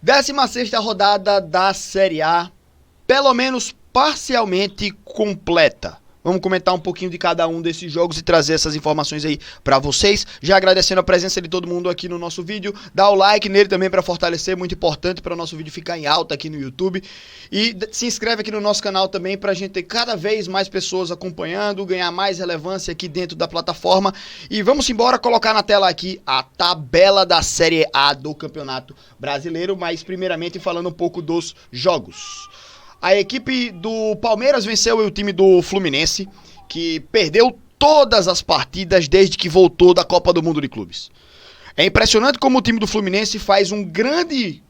16ª rodada da Série A, pelo menos parcialmente completa. Vamos comentar um pouquinho de cada um desses jogos e trazer essas informações aí pra vocês. Já agradecendo a presença de todo mundo aqui no nosso vídeo. Dá o like nele também pra fortalecer, muito importante para o nosso vídeo ficar em alta aqui no YouTube. E se inscreve aqui no nosso canal também pra gente ter cada vez mais pessoas acompanhando, ganhar mais relevância aqui dentro da plataforma. E vamos embora colocar na tela aqui a tabela da Série A do Campeonato Brasileiro, mas primeiramente falando um pouco dos jogos. A equipe do Palmeiras venceu o time do Fluminense, que perdeu todas as partidas desde que voltou da Copa do Mundo de Clubes. É impressionante como o time do Fluminense faz uma grande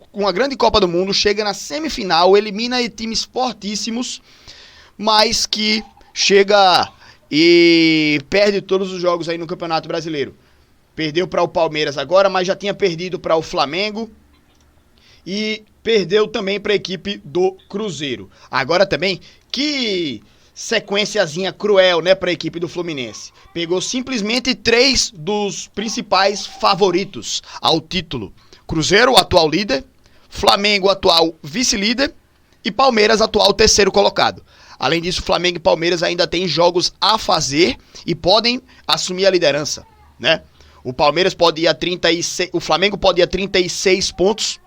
Copa do Mundo, chega na semifinal, elimina times fortíssimos, mas que chega e perde todos os jogos aí no Campeonato Brasileiro. Perdeu para o Palmeiras agora, mas já tinha perdido para o Flamengo. E perdeu também para a equipe do Cruzeiro. Agora também, que sequenciazinha cruel, né, para a equipe do Fluminense. Pegou simplesmente 3 dos principais favoritos ao título. Cruzeiro, o atual líder, Flamengo, atual vice-líder, e Palmeiras, atual terceiro colocado. Além disso, Flamengo e Palmeiras ainda têm jogos a fazer e podem assumir a liderança, né? O Palmeiras pode ir a 36, o Flamengo pode ir a 36 pontos,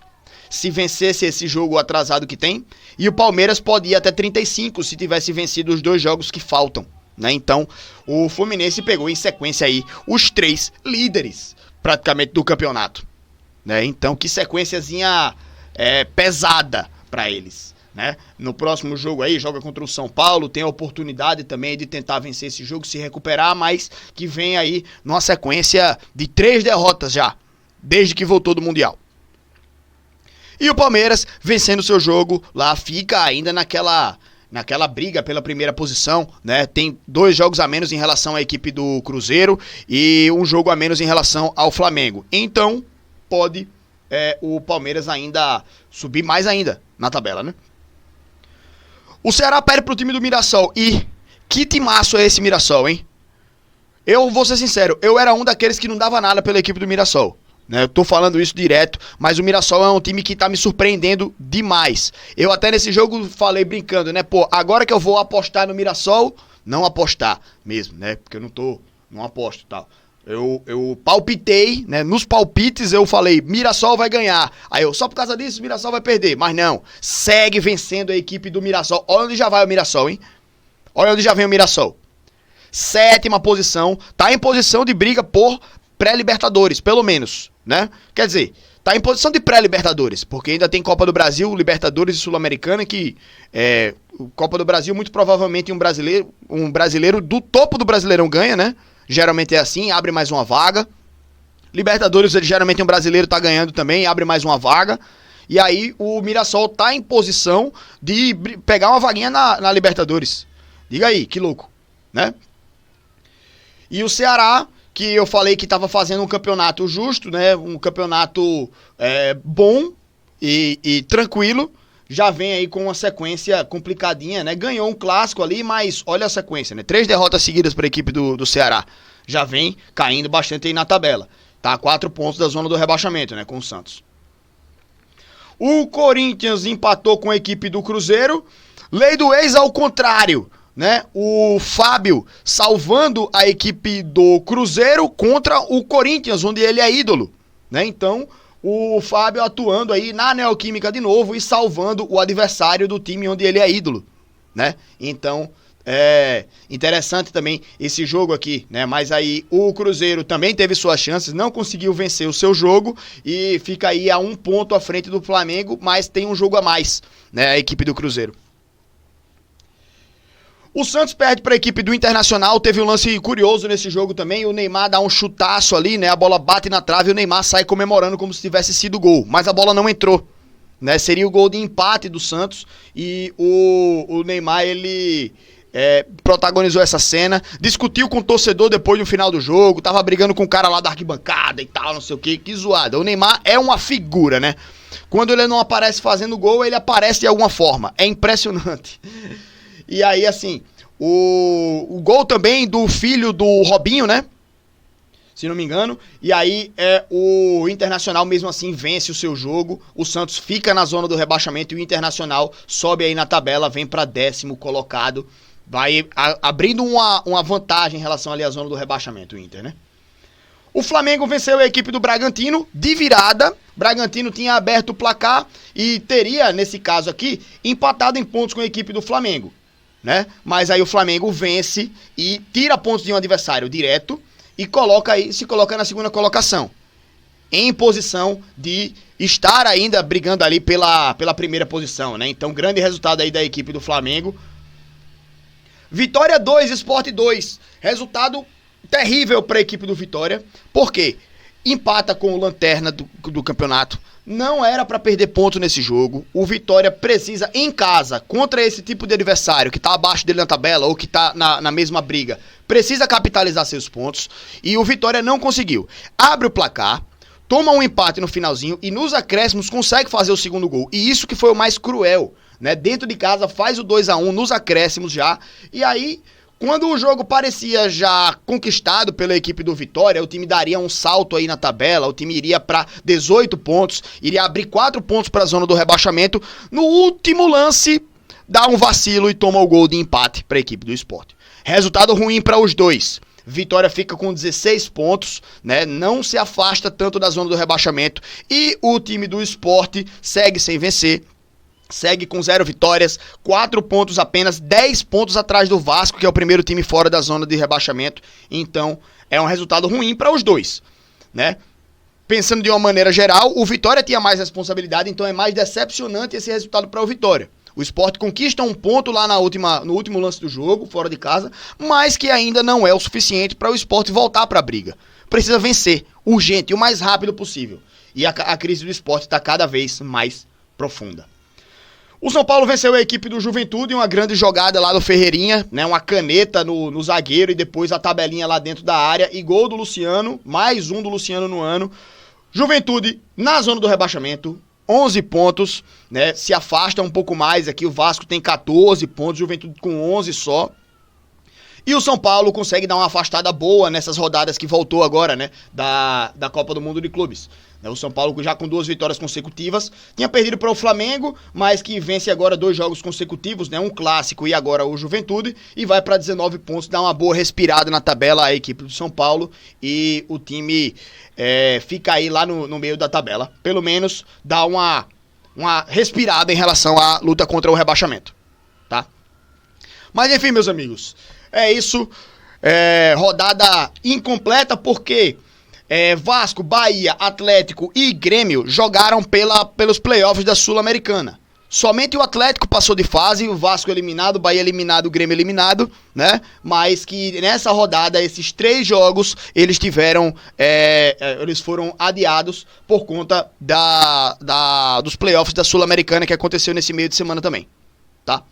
se vencesse esse jogo atrasado que tem, e o Palmeiras pode ir até 35 se tivesse vencido os 2 jogos que faltam, né? Então, o Fluminense pegou em sequência aí os 3 líderes, praticamente, do campeonato, né? Então, que sequenciazinha pesada para eles, né? No próximo jogo aí, joga contra o São Paulo, tem a oportunidade também de tentar vencer esse jogo, se recuperar, mas que vem aí numa sequência de 3 derrotas já, desde que voltou do Mundial. E o Palmeiras, vencendo seu jogo, lá fica ainda naquela briga pela primeira posição, né? Tem 2 jogos a menos em relação à equipe do Cruzeiro e um jogo a menos em relação ao Flamengo. Então, pode o Palmeiras ainda subir mais ainda na tabela, né? O Ceará perde pro time do Mirassol. E que timaço é esse Mirassol, hein? Eu vou ser sincero, eu era um daqueles que não dava nada pela equipe do Mirassol. Eu tô falando isso direto, mas o Mirassol é um time que tá me surpreendendo demais. Eu até nesse jogo falei brincando, né? Pô, agora que eu vou apostar no Mirassol, não apostar mesmo, né? Porque eu não aposto e tal. Eu palpitei, né? Nos palpites eu falei, Mirassol vai ganhar. Aí só por causa disso, o Mirassol vai perder. Mas não, segue vencendo a equipe do Mirassol. Olha onde já vai o Mirassol, hein? Olha onde já vem o Mirassol. 7ª posição, tá em posição de briga por pré-Libertadores, pelo menos, né? Quer dizer, tá em posição de pré-Libertadores, porque ainda tem Copa do Brasil, Libertadores e Sul-Americana, que Copa do Brasil, muito provavelmente um brasileiro do topo do Brasileirão ganha, né? Geralmente é assim, abre mais uma vaga. Libertadores, geralmente um brasileiro tá ganhando também, abre mais uma vaga. E aí o Mirassol tá em posição de pegar uma vaguinha na Libertadores. Diga aí, que louco, né? E o Ceará, que eu falei que estava fazendo um campeonato justo, né? Um campeonato bom e tranquilo, já vem aí com uma sequência complicadinha, né? Ganhou um clássico ali, mas olha a sequência, né? 3 derrotas seguidas para a equipe do Ceará. Já vem caindo bastante aí na tabela. Tá a 4 pontos da zona do rebaixamento, né? Com o Santos. O Corinthians empatou com a equipe do Cruzeiro. Lei do ex ao contrário, né? O Fábio salvando a equipe do Cruzeiro contra o Corinthians, onde ele é ídolo, né? Então, o Fábio atuando aí na Neoquímica de novo e salvando o adversário do time onde ele é ídolo, né? Então, é interessante também esse jogo aqui, né? Mas aí o Cruzeiro também teve suas chances, não conseguiu vencer o seu jogo e fica aí a 1 ponto à frente do Flamengo, mas tem um jogo a mais, né? A equipe do Cruzeiro. O Santos perde para a equipe do Internacional, teve um lance curioso nesse jogo também, o Neymar dá um chutaço ali, né, a bola bate na trave e o Neymar sai comemorando como se tivesse sido gol, mas a bola não entrou, né, seria o gol de empate do Santos e o Neymar, ele protagonizou essa cena, discutiu com o torcedor depois no final do jogo, tava brigando com o cara lá da arquibancada e tal, não sei o que zoada. O Neymar é uma figura, né, quando ele não aparece fazendo gol, ele aparece de alguma forma, é impressionante. E aí, assim, o gol também do filho do Robinho, né? se não me engano. E aí o Internacional mesmo assim vence o seu jogo. O Santos fica na zona do rebaixamento e o Internacional sobe aí na tabela, vem para 10º colocado. Vai abrindo uma vantagem em relação ali à zona do rebaixamento, o Inter, né? O Flamengo venceu a equipe do Bragantino de virada. Bragantino tinha aberto o placar e teria, nesse caso aqui, empatado em pontos com a equipe do Flamengo, né? Mas aí o Flamengo vence e tira pontos de um adversário direto e se coloca na segunda colocação, em posição de estar ainda brigando ali pela primeira posição, né? Então, grande resultado aí da equipe do Flamengo. Vitória 2, Sport 2. Resultado terrível para a equipe do Vitória. Por quê? Empata com o lanterna do campeonato. Não era para perder ponto nesse jogo. O Vitória precisa, em casa, contra esse tipo de adversário que tá abaixo dele na tabela ou que tá na mesma briga, precisa capitalizar seus pontos. E o Vitória não conseguiu. Abre o placar, toma um empate no finalzinho e nos acréscimos consegue fazer o segundo gol. E isso que foi o mais cruel, né? Dentro de casa faz o 2-1 nos acréscimos já. E aí, quando o jogo parecia já conquistado pela equipe do Vitória, o time daria um salto aí na tabela, o time iria para 18 pontos, iria abrir 4 pontos para a zona do rebaixamento. No último lance, dá um vacilo e toma o gol de empate para a equipe do Sport. Resultado ruim para os dois. Vitória fica com 16 pontos, né? Não se afasta tanto da zona do rebaixamento. E o time do Sport segue sem vencer. Segue com 0 vitórias, 4 pontos apenas, 10 pontos atrás do Vasco, que é o primeiro time fora da zona de rebaixamento. Então, é um resultado ruim para os dois, né? Pensando de uma maneira geral, o Vitória tinha mais responsabilidade, então é mais decepcionante esse resultado para o Vitória. O Sport conquista um ponto lá no último lance do jogo, fora de casa, mas que ainda não é o suficiente para o Sport voltar para a briga. Precisa vencer, urgente, o mais rápido possível. E a crise do Sport está cada vez mais profunda. O São Paulo venceu a equipe do Juventude, uma grande jogada lá do Ferreirinha, né? Uma caneta no zagueiro e depois a tabelinha lá dentro da área e gol do Luciano, mais um do Luciano no ano. Juventude na zona do rebaixamento, 11 pontos, né? Se afasta um pouco mais aqui, o Vasco tem 14 pontos, Juventude com 11 só. E o São Paulo consegue dar uma afastada boa nessas rodadas que voltou agora, né? Da Copa do Mundo de Clubes. O São Paulo já com 2 vitórias consecutivas, tinha perdido para o Flamengo, mas que vence agora 2 jogos consecutivos, né? Um clássico e agora o Juventude, e vai para 19 pontos, dá uma boa respirada na tabela a equipe do São Paulo, e o time fica aí lá no meio da tabela, pelo menos dá uma respirada em relação à luta contra o rebaixamento, tá? Mas enfim, meus amigos, é isso, rodada incompleta porque Vasco, Bahia, Atlético e Grêmio jogaram pelos playoffs da Sul-Americana. Somente o Atlético passou de fase, o Vasco eliminado, o Bahia eliminado, o Grêmio eliminado, né? Mas que nessa rodada, esses 3 jogos, eles foram adiados por conta dos playoffs da Sul-Americana que aconteceu nesse meio de semana também, tá?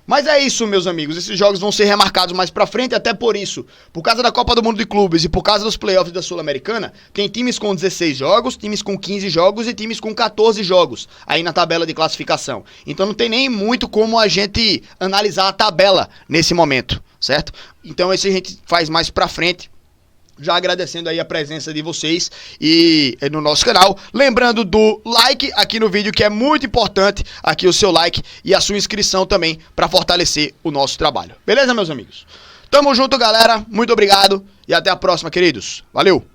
Mas é isso, meus amigos, esses jogos vão ser remarcados mais pra frente, até por isso, por causa da Copa do Mundo de Clubes e por causa dos playoffs da Sul-Americana, tem times com 16 jogos, times com 15 jogos e times com 14 jogos aí na tabela de classificação. Então não tem nem muito como a gente analisar a tabela nesse momento, certo? Então esse a gente faz mais pra frente. Já agradecendo aí a presença de vocês e no nosso canal. Lembrando do like aqui no vídeo, que é muito importante, aqui o seu like e a sua inscrição também, para fortalecer o nosso trabalho. Beleza, meus amigos? Tamo junto, galera. Muito obrigado e até a próxima, queridos. Valeu!